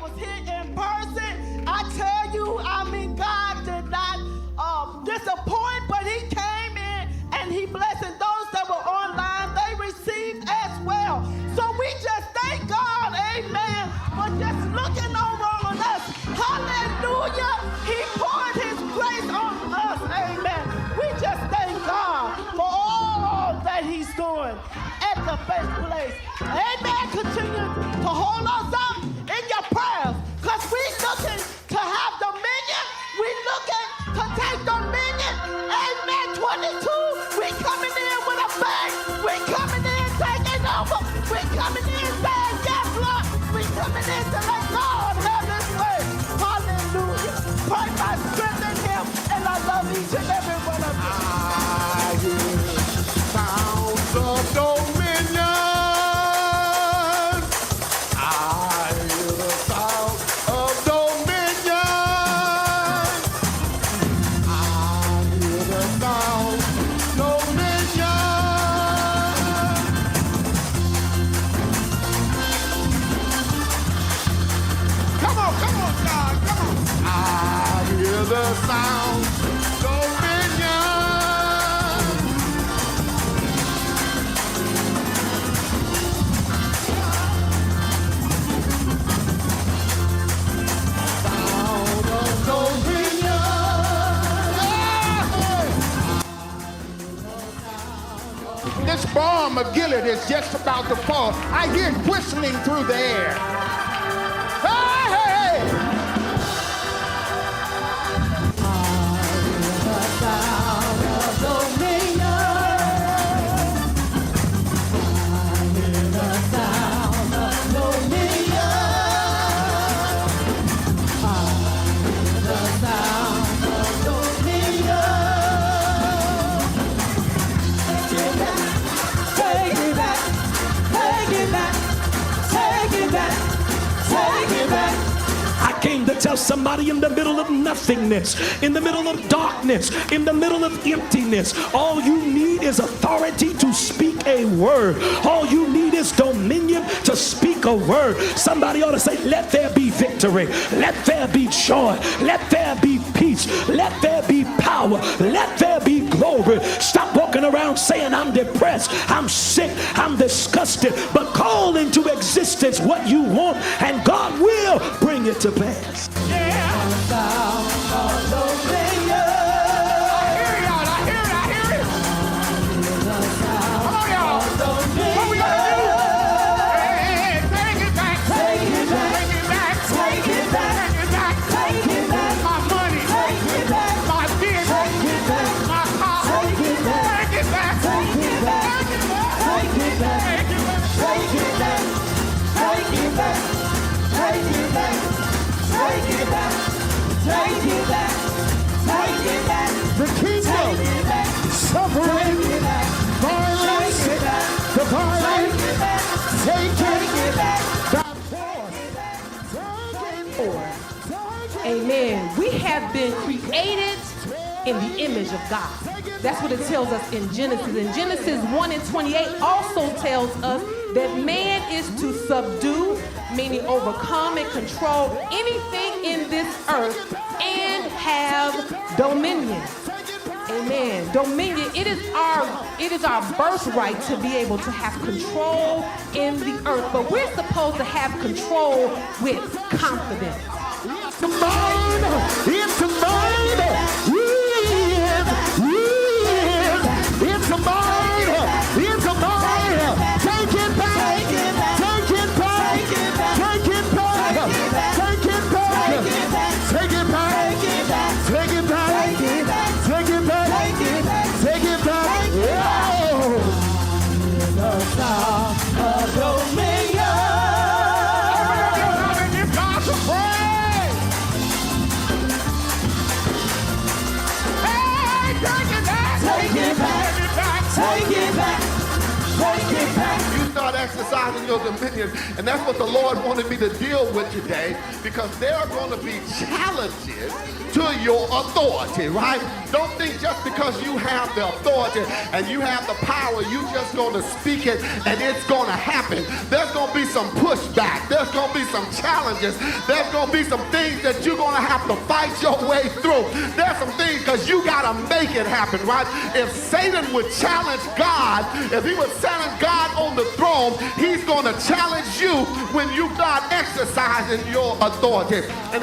was here in person. I tell you, I mean, God did not disappoint, but he came in and he blessed. And those that were online, they received as well. So we just thank God, amen, for just looking over on us. Hallelujah. He poured his grace on us, amen. We just thank God for all that he's doing at the faith place. Amen. Continue to hold us up in your prayers, because we're looking to have dominion. We're looking to take dominion. Amen. 22, we're coming in with a bang. We're coming in taking over. We're coming in saying, yes, Lord. We're coming in to let God have his way. Hallelujah. Pray my strength in him, and I love each and every one of you. I hear sounds of dominion. I hear the sound of dominion. I hear the sound of dominion. Come on, God, come on. I hear the sound of dominion. Sound of dominion. This bomb of Gilead is just about to fall. I hear it whistling through the air. Hey! I came to tell somebody in the middle of nothingness, in the middle of darkness, in the middle of emptiness, all you need is authority to speak a word. All you need is dominion to speak a word. Somebody ought to say, let there be victory. Let there be joy. Let there be peace. Let there be power. Let there be glory. Stop walking around saying, I'm depressed, I'm sick, I'm disgusted, but call into existence what you want, and God will bring it to pass. The kingdom, suffering, violence, the violent, take it by force. Amen. We have been created in the image of God. That's what it tells us in Genesis. And Genesis 1:28 also tells us that man is to subdue, meaning overcome and control anything in this earth and have dominion. Amen. Dominion, it is our birthright to be able to have control in the earth, but we're supposed to have control with confidence. It's mine. It's mine. It's mine. It's mine. Take it back. Take it back. Take it back. Take it back. Take it back. Take it back. Take it back. Take it back. Oh. The sound of dominion. Give God some praise. and your dominion. And that's what the Lord wanted me to deal with today, because there are going to be challenges to your authority, right? Don't think just because you have the authority and you have the power, you just going to speak it and it's going to happen. There's going to be some pushback. There's going to be some challenges. There's going to be some things that you're going to have to fight your way through. There's some things because you got to make it happen, right? If Satan would challenge God, if he would challenge God on the throne, he's going to challenge you when you start exercising your authority. And